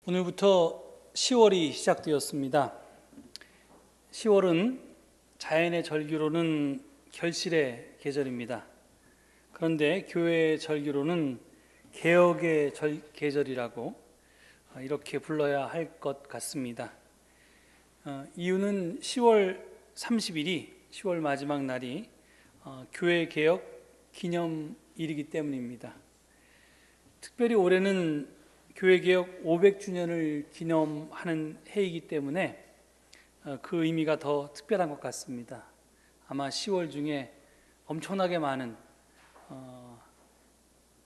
오늘부터 10월이 시작되었습니다. 10월은 자연의 절기로는 결실의 계절입니다. 그런데 교회의 절기로는 개혁의 계절이라고 이렇게 불러야 할 것 같습니다. 이유는 10월 30일이 10월 마지막 날이 교회 개혁 기념일이기 때문입니다. 특별히 올해는 교회 개혁 500주년을 기념하는 해이기 때문에 그 의미가 더 특별한 것 같습니다. 아마 10월 중에 엄청나게 많은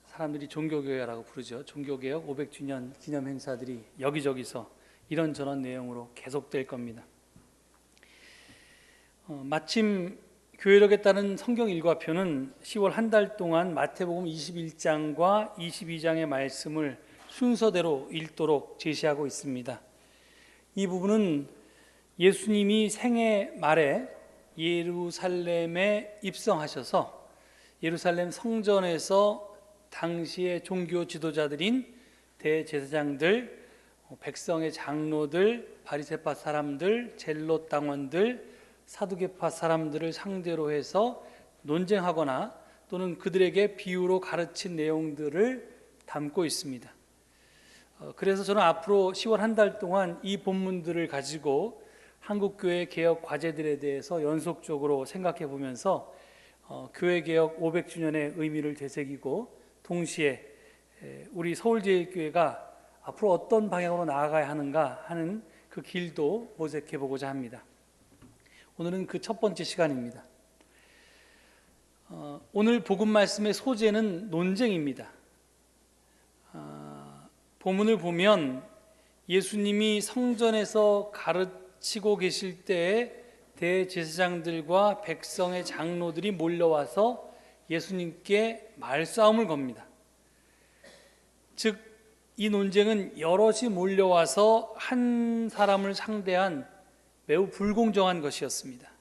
사람들이 종교교회라고 부르죠. 종교개혁 500주년 기념 행사들이 여기저기서 이런저런 내용으로 계속될 겁니다. 마침 교회력에 따른 성경 일과표는 10월 한 달 동안 마태복음 21장과 22장의 말씀을 순서대로 읽도록 제시하고 있습니다. 이 부분은 예수님이 생애 말에 예루살렘에 입성하셔서 예루살렘 성전에서 당시의 종교 지도자들인 대제사장들, 백성의 장로들, 바리새파 사람들, 젤롯 당원들, 사두개파 사람들을 상대로 해서 논쟁하거나 또는 그들에게 비유로 가르친 내용들을 담고 있습니다. 그래서 저는 앞으로 10월 한 달 동안 이 본문들을 가지고 한국교회 개혁 과제들에 대해서 연속적으로 생각해 보면서 교회 개혁 500주년의 의미를 되새기고 동시에 우리 서울제일교회가 앞으로 어떤 방향으로 나아가야 하는가 하는 그 길도 모색해 보고자 합니다. 오늘은 그 첫 번째 시간입니다. 오늘 복음 말씀의 소재는 논쟁입니다. 본문을 보면 예수님이 성전에서 가르치고 계실 때에 대제사장들과 백성의 장로들이 몰려와서 예수님께 말싸움을 겁니다. 즉, 이 논쟁은 여럿이 몰려와서 한 사람을 상대한 매우 불공정한 것이었습니다.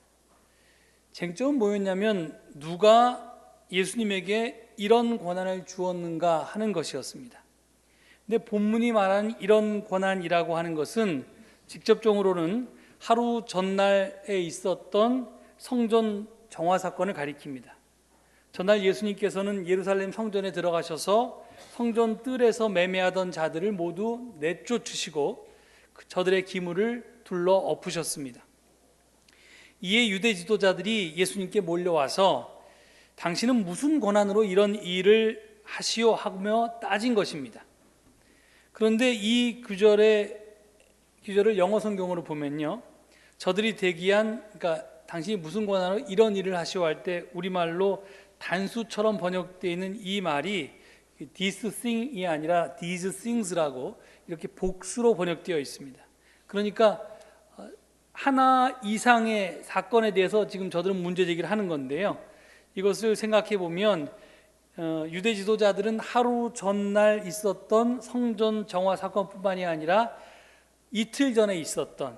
쟁점은 뭐였냐면 누가 예수님에게 이런 권한을 주었는가 하는 것이었습니다. 근데 본문이 말하는 이런 권한이라고 하는 것은 직접적으로는 하루 전날에 있었던 성전 정화 사건을 가리킵니다. 전날 예수님께서는 예루살렘 성전에 들어가셔서 성전 뜰에서 매매하던 자들을 모두 내쫓으시고 저들의 기물을 둘러 엎으셨습니다. 이에 유대 지도자들이 예수님께 몰려와서 당신은 무슨 권한으로 이런 일을 하시오 하며 따진 것입니다. 그런데 이 구절을 영어 성경으로 보면요, 저들이 대기한, 그러니까 당신이 무슨 권한으로 이런 일을 하시오 할 때 우리말로 단수처럼 번역되어 있는 이 말이 this thing이 아니라 these things라고 이렇게 복수로 번역되어 있습니다. 그러니까 하나 이상의 사건에 대해서 지금 저들은 문제 제기를 하는 건데요, 이것을 생각해 보면 유대 지도자들은 하루 전날 있었던 성전 정화 사건뿐만이 아니라 이틀 전에 있었던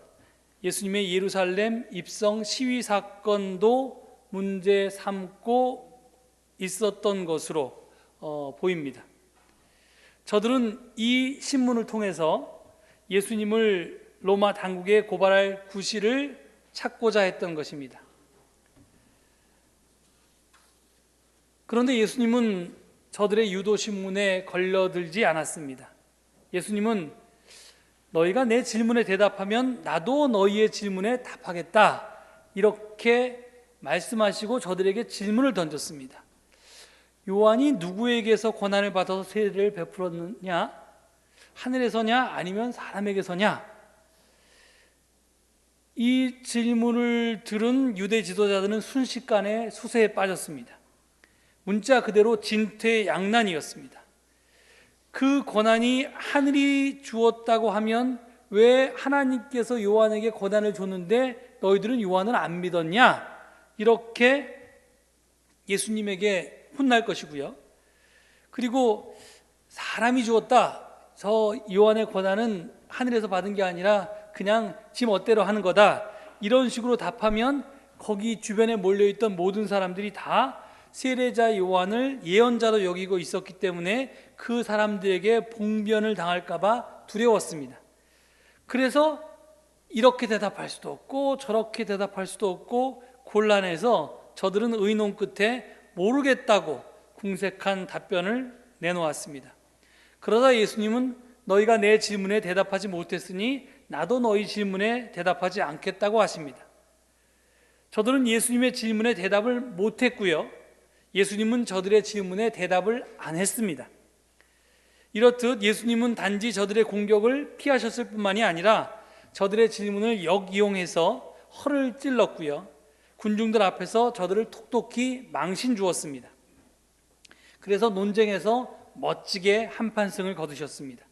예수님의 예루살렘 입성 시위 사건도 문제 삼고 있었던 것으로 보입니다. 저들은 이 신문을 통해서 예수님을 로마 당국에 고발할 구실을 찾고자 했던 것입니다. 그런데 예수님은 저들의 유도신문에 걸려들지 않았습니다. 예수님은 너희가 내 질문에 대답하면 나도 너희의 질문에 답하겠다, 이렇게 말씀하시고 저들에게 질문을 던졌습니다. 요한이 누구에게서 권한을 받아서 세례를 베풀었느냐? 하늘에서냐 아니면 사람에게서냐? 이 질문을 들은 유대 지도자들은 순식간에 수세에 빠졌습니다. 문자 그대로 진퇴양난이었습니다. 그 권한이 하늘이 주었다고 하면 왜 하나님께서 요한에게 권한을 줬는데 너희들은 요한을 안 믿었냐? 이렇게 예수님에게 혼날 것이고요. 그리고 사람이 주었다, 저 요한의 권한은 하늘에서 받은 게 아니라 그냥 지 멋대로 하는 거다, 이런 식으로 답하면 거기 주변에 몰려있던 모든 사람들이 다 세례자 요한을 예언자로 여기고 있었기 때문에 그 사람들에게 봉변을 당할까 봐 두려웠습니다. 그래서 이렇게 대답할 수도 없고 저렇게 대답할 수도 없고 곤란해서 저들은 의논 끝에 모르겠다고 궁색한 답변을 내놓았습니다. 그러다 예수님은 너희가 내 질문에 대답하지 못했으니 나도 너희 질문에 대답하지 않겠다고 하십니다. 저들은 예수님의 질문에 대답을 못했고요, 예수님은 저들의 질문에 대답을 안 했습니다. 이렇듯 예수님은 단지 저들의 공격을 피하셨을 뿐만이 아니라 저들의 질문을 역이용해서 허를 찔렀고요, 군중들 앞에서 저들을 톡톡히 망신 주었습니다. 그래서 논쟁에서 멋지게 한판승을 거두셨습니다.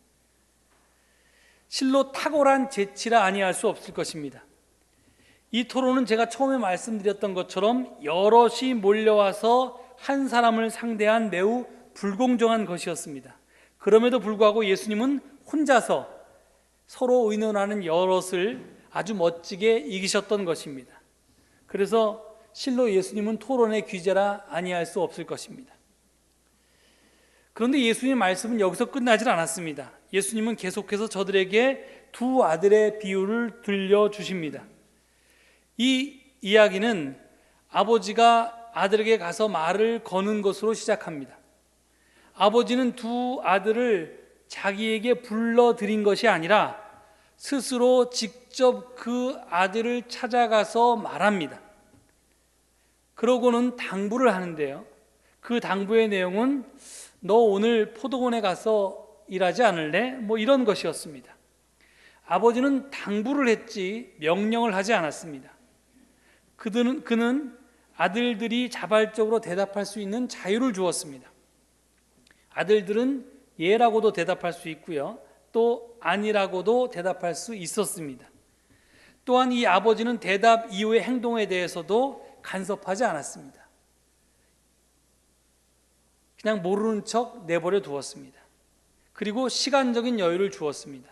실로 탁월한 재치라 아니할 수 없을 것입니다. 이 토론은 제가 처음에 말씀드렸던 것처럼 여럿이 몰려와서 한 사람을 상대한 매우 불공정한 것이었습니다. 그럼에도 불구하고 예수님은 혼자서 서로 의논하는 여럿을 아주 멋지게 이기셨던 것입니다. 그래서 실로 예수님은 토론의 귀재라 아니할 수 없을 것입니다. 그런데 예수님의 말씀은 여기서 끝나질 않았습니다. 예수님은 계속해서 저들에게 두 아들의 비유를 들려주십니다. 이 이야기는 아버지가 아들에게 가서 말을 거는 것으로 시작합니다. 아버지는 두 아들을 자기에게 불러들인 것이 아니라 스스로 직접 그 아들을 찾아가서 말합니다. 그러고는 당부를 하는데요, 그 당부의 내용은 너 오늘 포도원에 가서 일하지 않을래? 이런 것이었습니다. 아버지는 당부를 했지 명령을 하지 않았습니다. 그는 아들들이 자발적으로 대답할 수 있는 자유를 주었습니다. 아들들은 예라고도 대답할 수 있고요, 또 아니라고도 대답할 수 있었습니다. 또한 이 아버지는 대답 이후의 행동에 대해서도 간섭하지 않았습니다. 그냥 모르는 척 내버려 두었습니다. 그리고 시간적인 여유를 주었습니다.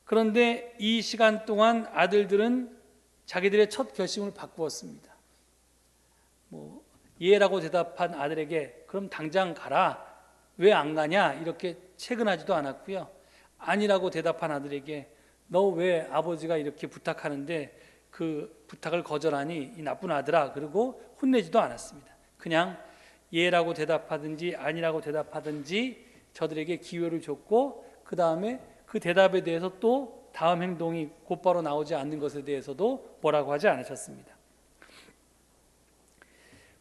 그런데 이 시간 동안 아들들은 자기들의 첫 결심을 바꾸었습니다. 예라고 대답한 아들에게 그럼 당장 가라, 왜 안 가냐, 이렇게 채근하지도 않았고요, 아니라고 대답한 아들에게 너 왜 아버지가 이렇게 부탁하는데 그 부탁을 거절하니 이 나쁜 아들아, 그리고 혼내지도 않았습니다. 그냥 예라고 대답하든지 아니라고 대답하든지 저들에게 기회를 줬고, 그 다음에 그 대답에 대해서 또 다음 행동이 곧바로 나오지 않는 것에 대해서도 뭐라고 하지 않으셨습니다.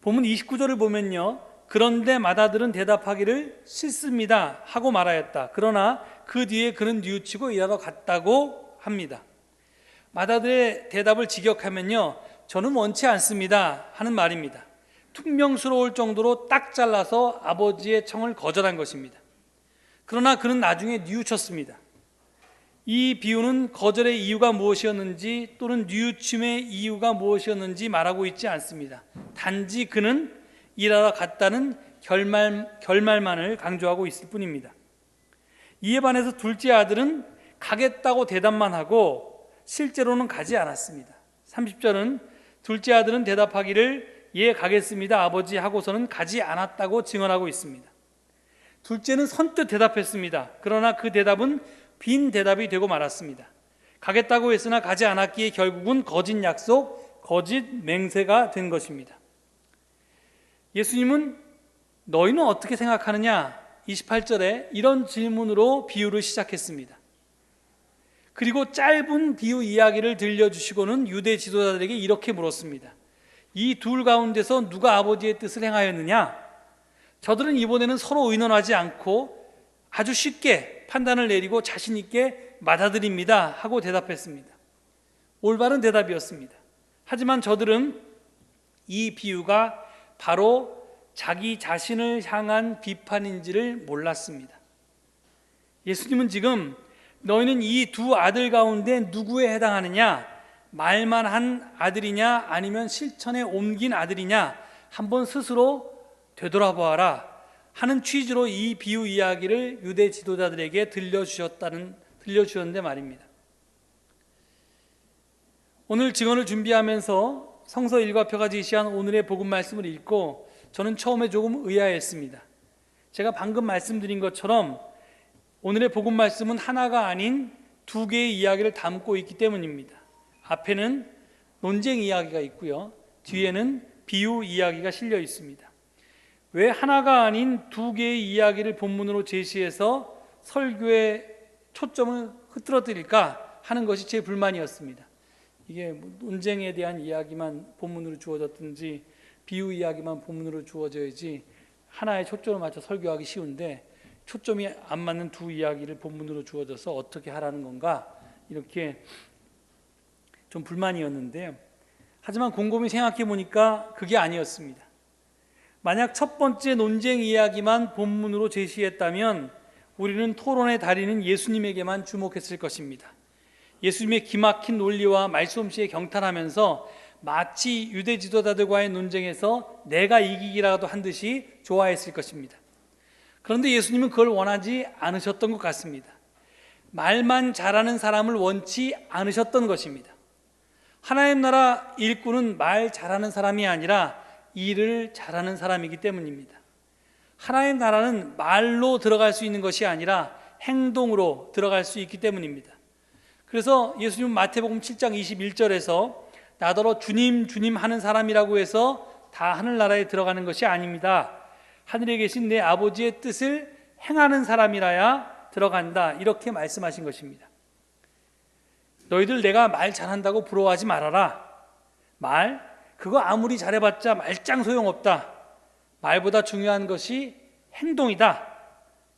본문 29절을 보면요, 그런데 맏아들은 대답하기를 싫습니다 하고 말하였다. 그러나 그 뒤에 그는 뉘우치고 일하러 갔다고 합니다. 맏아들의 대답을 직역하면요, 저는 원치 않습니다 하는 말입니다. 퉁명스러울 정도로 딱 잘라서 아버지의 청을 거절한 것입니다. 그러나 그는 나중에 뉘우쳤습니다. 이 비유는 거절의 이유가 무엇이었는지 또는 뉘우침의 이유가 무엇이었는지 말하고 있지 않습니다. 단지 그는 일하러 갔다는 결말만을 강조하고 있을 뿐입니다. 이에 반해서 둘째 아들은 가겠다고 대답만 하고 실제로는 가지 않았습니다. 30절은 둘째 아들은 대답하기를 예 가겠습니다 아버지 하고서는 가지 않았다고 증언하고 있습니다. 둘째는 선뜻 대답했습니다. 그러나 그 대답은 빈 대답이 되고 말았습니다. 가겠다고 했으나 가지 않았기에 결국은 거짓 약속, 거짓 맹세가 된 것입니다. 예수님은 너희는 어떻게 생각하느냐? 28절에 이런 질문으로 비유를 시작했습니다. 그리고 짧은 비유 이야기를 들려주시고는 유대 지도자들에게 이렇게 물었습니다. 이 둘 가운데서 누가 아버지의 뜻을 행하였느냐? 저들은 이번에는 서로 의논하지 않고 아주 쉽게 판단을 내리고 자신 있게 맏아들입니다 하고 대답했습니다. 올바른 대답이었습니다. 하지만 저들은 이 비유가 바로 자기 자신을 향한 비판인지를 몰랐습니다. 예수님은 지금 너희는 이 두 아들 가운데 누구에 해당하느냐, 말만 한 아들이냐 아니면 실천에 옮긴 아들이냐 한번 스스로 되돌아보아라 하는 취지로 이 비유 이야기를 유대 지도자들에게 들려주셨는데 말입니다. 오늘 증언을 준비하면서 성서 일과표가 제시한 오늘의 복음 말씀을 읽고 저는 처음에 조금 의아했습니다. 제가 방금 말씀드린 것처럼 오늘의 복음 말씀은 하나가 아닌 두 개의 이야기를 담고 있기 때문입니다. 앞에는 논쟁 이야기가 있고요, 뒤에는 비유 이야기가 실려 있습니다. 왜 하나가 아닌 두 개의 이야기를 본문으로 제시해서 설교의 초점을 흐트러뜨릴까 하는 것이 제 불만이었습니다. 이게 논쟁에 대한 이야기만 본문으로 주어졌든지 비유 이야기만 본문으로 주어져야지 하나의 초점을 맞춰 설교하기 쉬운데, 초점이 안 맞는 두 이야기를 본문으로 주어져서 어떻게 하라는 건가, 이렇게 좀 불만이었는데요. 하지만 곰곰이 생각해 보니까 그게 아니었습니다. 만약 첫 번째 논쟁 이야기만 본문으로 제시했다면 우리는 토론의 달인인 예수님에게만 주목했을 것입니다. 예수님의 기막힌 논리와 말솜씨에 경탄하면서 마치 유대 지도자들과의 논쟁에서 내가 이기기라도 한 듯이 좋아했을 것입니다. 그런데 예수님은 그걸 원하지 않으셨던 것 같습니다. 말만 잘하는 사람을 원치 않으셨던 것입니다. 하나님 나라 일꾼은 말 잘하는 사람이 아니라 일을 잘하는 사람이기 때문입니다. 하나님 나라는 말로 들어갈 수 있는 것이 아니라 행동으로 들어갈 수 있기 때문입니다. 그래서 예수님은 마태복음 7장 21절에서 나더러 주님 주님 하는 사람이라고 해서 다 하늘나라에 들어가는 것이 아닙니다. 하늘에 계신 내 아버지의 뜻을 행하는 사람이라야 들어간다, 이렇게 말씀하신 것입니다. 너희들 내가 말 잘한다고 부러워하지 말아라. 말 그거 아무리 잘해봤자 말짱 소용없다. 말보다 중요한 것이 행동이다.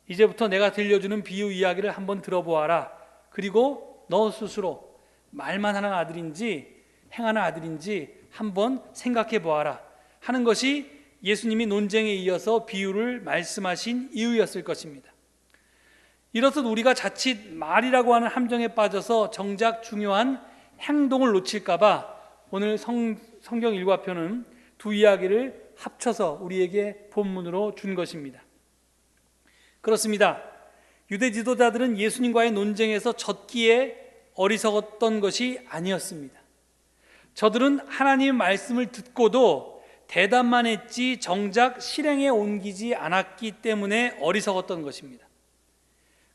이제부터 내가 들려주는 비유 이야기를 한번 들어보아라. 그리고 너 스스로 말만 하는 아들인지 행하는 아들인지 한번 생각해 보아라 하는 것이 예수님이 논쟁에 이어서 비유를 말씀하신 이유였을 것입니다. 이렇듯 우리가 자칫 말이라고 하는 함정에 빠져서 정작 중요한 행동을 놓칠까 봐 오늘 성경 일과표는 두 이야기를 합쳐서 우리에게 본문으로 준 것입니다. 그렇습니다. 유대 지도자들은 예수님과의 논쟁에서 졌기에 어리석었던 것이 아니었습니다. 저들은 하나님의 말씀을 듣고도 대답만 했지 정작 실행에 옮기지 않았기 때문에 어리석었던 것입니다.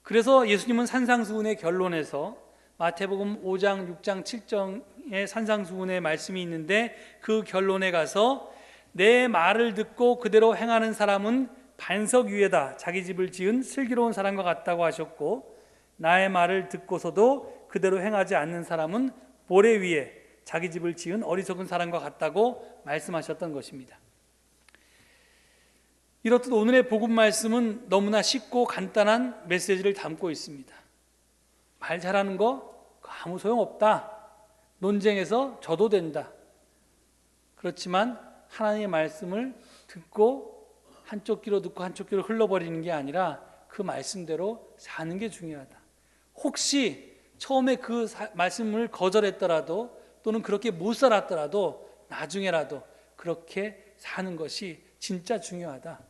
그래서 예수님은 산상수훈의 결론에서 마태복음 5장, 6장, 7장의 산상수훈의 말씀이 있는데 그 결론에 가서 내 말을 듣고 그대로 행하는 사람은 반석 위에다 자기 집을 지은 슬기로운 사람과 같다고 하셨고, 나의 말을 듣고서도 그대로 행하지 않는 사람은 모래 위에 자기 집을 지은 어리석은 사람과 같다고 말씀하셨던 것입니다. 이렇듯 오늘의 복음 말씀은 너무나 쉽고 간단한 메시지를 담고 있습니다. 말 잘하는 거 아무 소용없다. 논쟁에서 져도 된다. 그렇지만 하나님의 말씀을 듣고 한쪽 귀로 듣고 한쪽 귀로 흘러버리는 게 아니라 그 말씀대로 사는 게 중요하다. 혹시 처음에 그 말씀을 거절했더라도 또는 그렇게 못 살았더라도 나중에라도 그렇게 사는 것이 진짜 중요하다.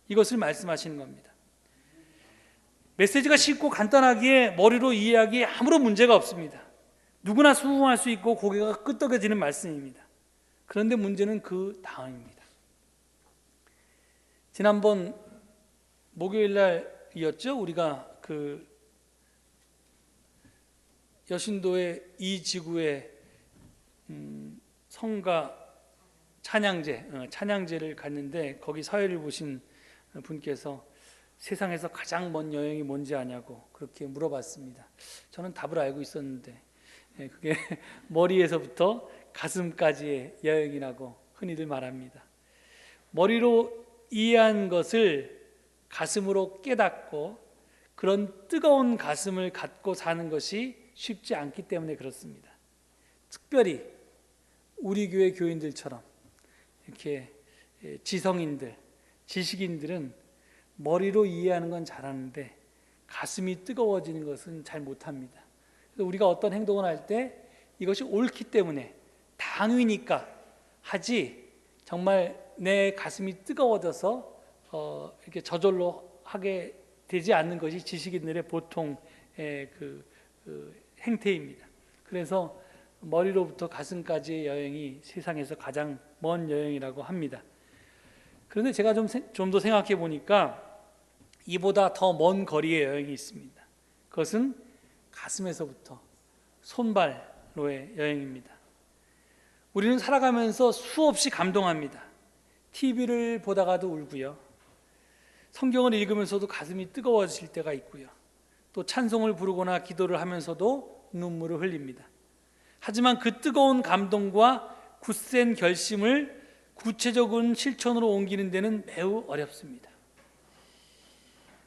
이것을 말씀하시는 겁니다. 메시지가 쉽고 간단하기에 머리로 이해하기에 아무런 문제가 없습니다. 누구나 수긍할 수 있고 고개가 끄덕여지는 말씀입니다. 그런데 문제는 그 다음입니다. 지난번 목요일 날이었죠. 우리가 그 여신도의 이 지구의 성가 찬양제를 갔는데 거기 사회를 보신 분께서 세상에서 가장 먼 여행이 뭔지 아냐고 그렇게 물어봤습니다. 저는 답을 알고 있었는데 그게 머리에서부터 가슴까지의 여행이라고 흔히들 말합니다. 머리로 이해한 것을 가슴으로 깨닫고 그런 뜨거운 가슴을 갖고 사는 것이 쉽지 않기 때문에 그렇습니다. 특별히 우리 교회 교인들처럼 이렇게 지성인들, 지식인들은 머리로 이해하는 건 잘하는데 가슴이 뜨거워지는 것은 잘 못합니다. 그래서 우리가 어떤 행동을 할 때 이것이 옳기 때문에 당위니까 하지, 정말 내 가슴이 뜨거워져서 이렇게 저절로 하게 되지 않는 것이 지식인들의 보통의 그 행태입니다. 그래서 머리로부터 가슴까지의 여행이 세상에서 가장 먼 여행이라고 합니다. 그런데 제가 좀 더 생각해 보니까 이보다 더 먼 거리의 여행이 있습니다. 그것은 가슴에서부터 손발로의 여행입니다. 우리는 살아가면서 수없이 감동합니다. TV를 보다가도 울고요. 성경을 읽으면서도 가슴이 뜨거워질 때가 있고요. 또 찬송을 부르거나 기도를 하면서도 눈물을 흘립니다. 하지만 그 뜨거운 감동과 굳센 결심을 구체적인 실천으로 옮기는 데는 매우 어렵습니다.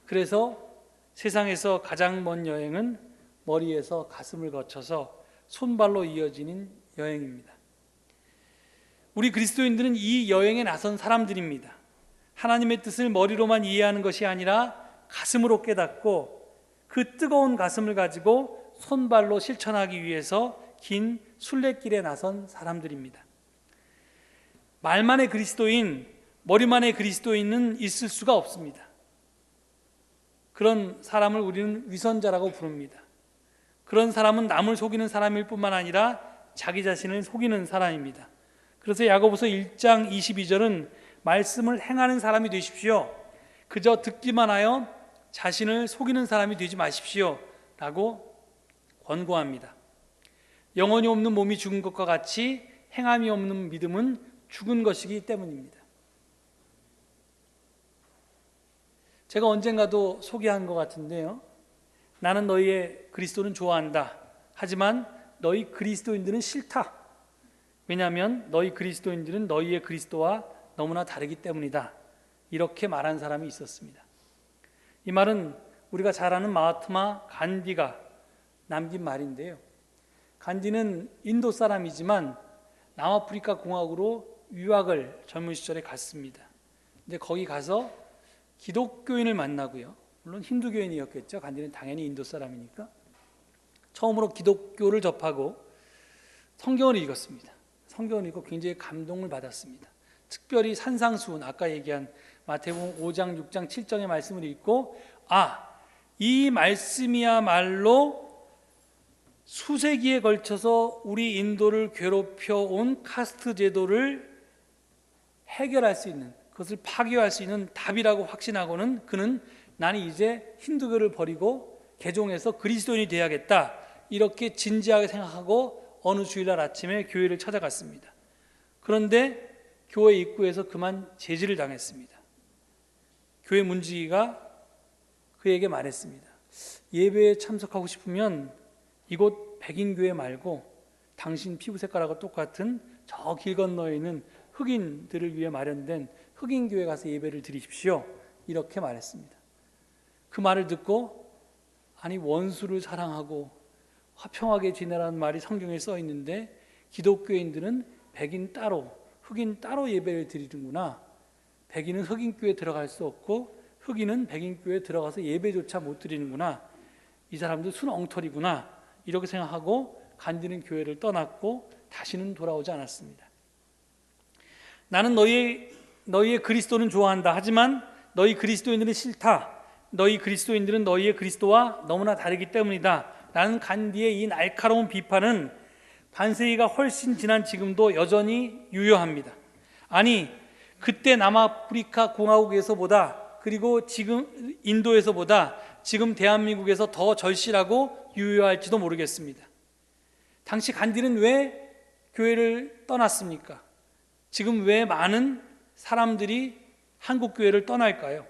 그래서 세상에서 가장 먼 여행은 머리에서 가슴을 거쳐서 손발로 이어지는 여행입니다. 우리 그리스도인들은 이 여행에 나선 사람들입니다. 하나님의 뜻을 머리로만 이해하는 것이 아니라 가슴으로 깨닫고 그 뜨거운 가슴을 가지고 손발로 실천하기 위해서 긴 순례길에 나선 사람들입니다. 말만의 그리스도인, 머리만의 그리스도인은 있을 수가 없습니다. 그런 사람을 우리는 위선자라고 부릅니다. 그런 사람은 남을 속이는 사람일 뿐만 아니라 자기 자신을 속이는 사람입니다. 그래서 야고보서 1장 22절은 말씀을 행하는 사람이 되십시오. 그저 듣기만 하여 자신을 속이는 사람이 되지 마십시오 라고 권고합니다. 영혼이 없는 몸이 죽은 것과 같이 행함이 없는 믿음은 죽은 것이기 때문입니다. 제가 언젠가도 소개한 것 같은데요, 나는 너희의 그리스도는 좋아한다. 하지만 너희 그리스도인들은 싫다. 왜냐하면 너희 그리스도인들은 너희의 그리스도와 너무나 다르기 때문이다. 이렇게 말한 사람이 있었습니다. 이 말은 우리가 잘 아는 마하트마 간디가 남긴 말인데요, 간디는 인도 사람이지만 남아프리카 공화국으로 유학을 젊은 시절에 갔습니다. 근데 거기 가서 기독교인을 만나고요, 물론 힌두교인이었겠죠. 간디는 당연히 인도 사람이니까. 처음으로 기독교를 접하고 성경을 읽었습니다. 성경을 읽고 굉장히 감동을 받았습니다. 특별히 산상수훈, 아까 얘기한 마태복음 5장, 6장, 7장의 말씀을 읽고 이 말씀이야말로 수세기에 걸쳐서 우리 인도를 괴롭혀온 카스트 제도를 해결할 수 있는, 그것을 파괴할 수 있는 답이라고 확신하고는 그는 나는 이제 힌두교를 버리고 개종해서 그리스도인이 되어야겠다, 이렇게 진지하게 생각하고 어느 주일날 아침에 교회를 찾아갔습니다. 그런데 교회 입구에서 그만 제지를 당했습니다. 교회 문지기가 그에게 말했습니다. 예배에 참석하고 싶으면 이곳 백인교회 말고 당신 피부 색깔하고 똑같은 저 길 건너에 있는 흑인들을 위해 마련된 흑인교회 가서 예배를 드리십시오, 이렇게 말했습니다. 그 말을 듣고, 아니 원수를 사랑하고 화평하게 지내라는 말이 성경에 써 있는데 기독교인들은 백인 따로 흑인 따로 예배를 드리는구나, 백인은 흑인교회에 들어갈 수 없고 흑인은 백인교회에 들어가서 예배조차 못 드리는구나, 이 사람들 순 엉터리구나, 이렇게 생각하고 간디는 교회를 떠났고 다시는 돌아오지 않았습니다. 나는 너희의 그리스도는 좋아한다. 하지만 너희 그리스도인들은 싫다. 너희 그리스도인들은 너희의 그리스도와 너무나 다르기 때문이다 라는 간디의 이 날카로운 비판은 반세기가 훨씬 지난 지금도 여전히 유효합니다. 아니, 그때 남아프리카 공화국에서보다, 그리고 지금 인도에서보다 지금 대한민국에서 더 절실하고 유효할지도 모르겠습니다. 당시 간디는 왜 교회를 떠났습니까? 지금 왜 많은 사람들이 한국 교회를 떠날까요?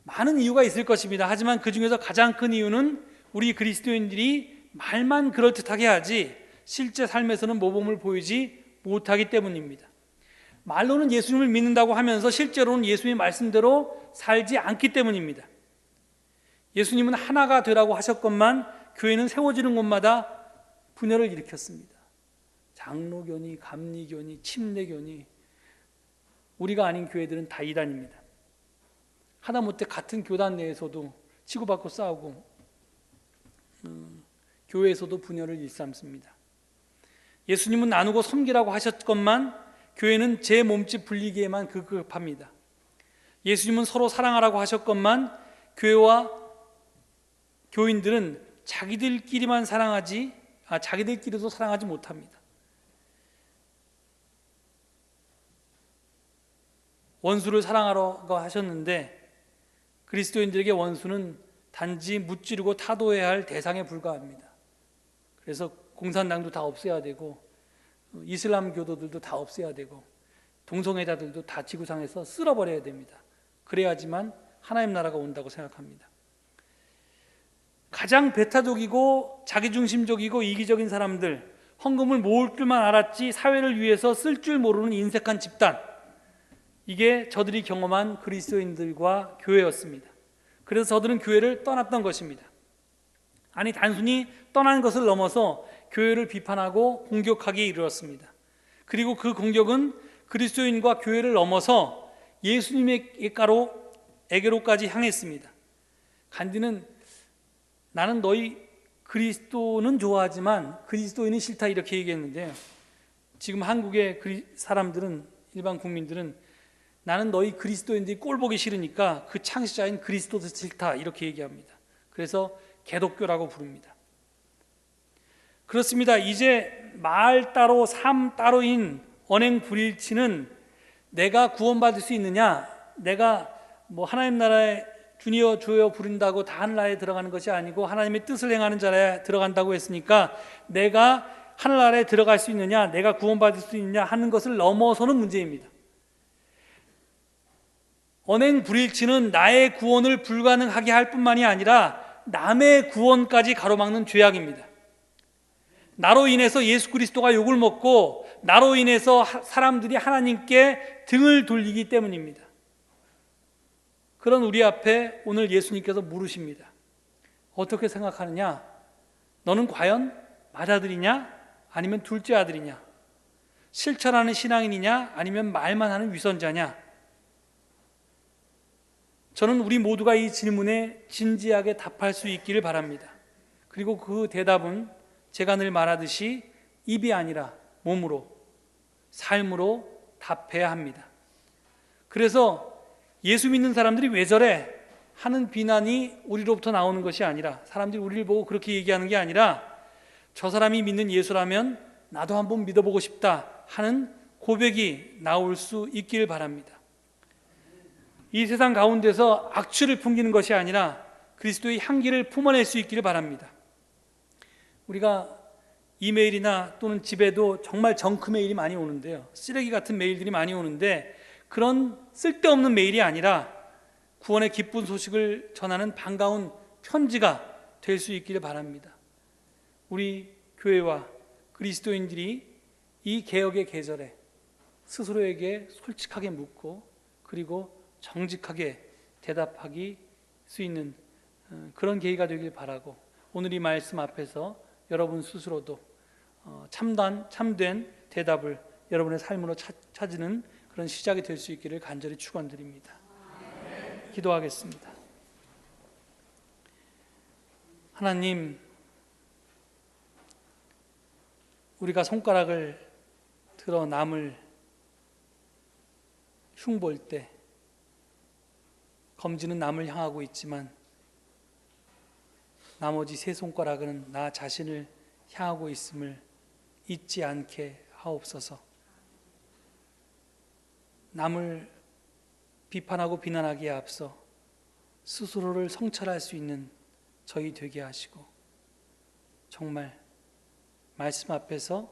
많은 이유가 있을 것입니다. 하지만 그 중에서 가장 큰 이유는 우리 그리스도인들이 말만 그럴듯하게 하지 실제 삶에서는 모범을 보이지 못하기 때문입니다. 말로는 예수님을 믿는다고 하면서 실제로는 예수님의 말씀대로 살지 않기 때문입니다. 예수님은 하나가 되라고 하셨건만 교회는 세워지는 곳마다 분열을 일으켰습니다. 장로교니 감리교니 침례교니, 우리가 아닌 교회들은 다 이단입니다. 하다못해 같은 교단 내에서도 치고받고 싸우고 교회에서도 분열을 일삼습니다. 예수님은 나누고 섬기라고 하셨건만 교회는 제 몸집 불리기에만 급급합니다. 예수님은 서로 사랑하라고 하셨건만 교회와 교인들은 자기들끼리도 사랑하지 못합니다. 원수를 사랑하라고 하셨는데 그리스도인들에게 원수는 단지 무찌르고 타도해야 할 대상에 불과합니다. 그래서 공산당도 다 없애야 되고 이슬람 교도들도 다 없애야 되고 동성애자들도 다 지구상에서 쓸어버려야 됩니다. 그래야지만 하나님 나라가 온다고 생각합니다. 가장 배타적이고 자기중심적이고 이기적인 사람들, 헌금을 모을 줄만 알았지 사회를 위해서 쓸 줄 모르는 인색한 집단, 이게 저들이 경험한 그리스도인들과 교회였습니다. 그래서 저들은 교회를 떠났던 것입니다. 아니, 단순히 떠난 것을 넘어서 교회를 비판하고 공격하기에 이르렀습니다. 그리고 그 공격은 그리스도인과 교회를 넘어서 예수님에게로까지 향했습니다. 간디는 나는 너희 그리스도는 좋아하지만 그리스도인은 싫다, 이렇게 얘기했는데요. 지금 한국의 사람들은, 일반 국민들은 나는 너희 그리스도인들이 꼴 보기 싫으니까 그 창시자인 그리스도도 싫다, 이렇게 얘기합니다. 그래서 개독교라고 부릅니다. 그렇습니다. 이제 말 따로 삶 따로인 언행 불일치는 내가 구원받을 수 있느냐, 내가 하나님 나라에 주니어 주여 부른다고 다 하늘나라에 들어가는 것이 아니고 하나님의 뜻을 행하는 자라에 들어간다고 했으니까 내가 하늘나라에 들어갈 수 있느냐, 내가 구원받을 수 있느냐 하는 것을 넘어서는 문제입니다. 언행 불일치는 나의 구원을 불가능하게 할 뿐만이 아니라 남의 구원까지 가로막는 죄악입니다. 나로 인해서 예수 그리스도가 욕을 먹고 나로 인해서 사람들이 하나님께 등을 돌리기 때문입니다. 그런 우리 앞에 오늘 예수님께서 물으십니다. 어떻게 생각하느냐? 너는 과연 맏아들이냐? 아니면 둘째 아들이냐? 실천하는 신앙인이냐? 아니면 말만 하는 위선자냐? 저는 우리 모두가 이 질문에 진지하게 답할 수 있기를 바랍니다. 그리고 그 대답은 제가 늘 말하듯이 입이 아니라 몸으로, 삶으로 답해야 합니다. 그래서 예수 믿는 사람들이 왜 저래? 하는 비난이 우리로부터 나오는 것이 아니라, 사람들이 우리를 보고 그렇게 얘기하는 게 아니라, 저 사람이 믿는 예수라면 나도 한번 믿어보고 싶다 하는 고백이 나올 수 있기를 바랍니다. 이 세상 가운데서 악취를 풍기는 것이 아니라 그리스도의 향기를 품어낼 수 있기를 바랍니다. 우리가 이메일이나 또는 집에도 정말 정크 메일이 많이 오는데요, 쓰레기 같은 메일들이 많이 오는데 그런 쓸데없는 메일이 아니라 구원의 기쁜 소식을 전하는 반가운 편지가 될 수 있기를 바랍니다. 우리 교회와 그리스도인들이 이 개혁의 계절에 스스로에게 솔직하게 묻고 그리고 정직하게 대답하기 수 있는 그런 계기가 되길 바라고, 오늘 이 말씀 앞에서 여러분 스스로도 참된 대답을 여러분의 삶으로 찾는 그런 시작이 될 수 있기를 간절히 축원드립니다. 기도하겠습니다. 하나님, 우리가 손가락을 들어 남을 흉볼 때 검지는 남을 향하고 있지만 나머지 세 손가락은 나 자신을 향하고 있음을 잊지 않게 하옵소서. 남을 비판하고 비난하기에 앞서 스스로를 성찰할 수 있는 저희 되게 하시고, 정말 말씀 앞에서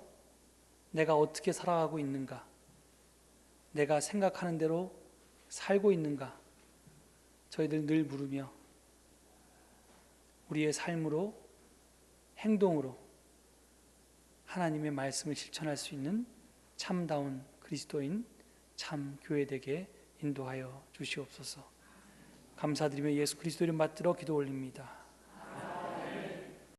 내가 어떻게 살아가고 있는가, 내가 생각하는 대로 살고 있는가, 저희들 늘 물으며 우리의 삶으로, 행동으로 하나님의 말씀을 실천할 수 있는 참다운 그리스도인, 참 교회되게 인도하여 주시옵소서. 감사드리며 예수 그리스도 이름 받들어 기도 올립니다.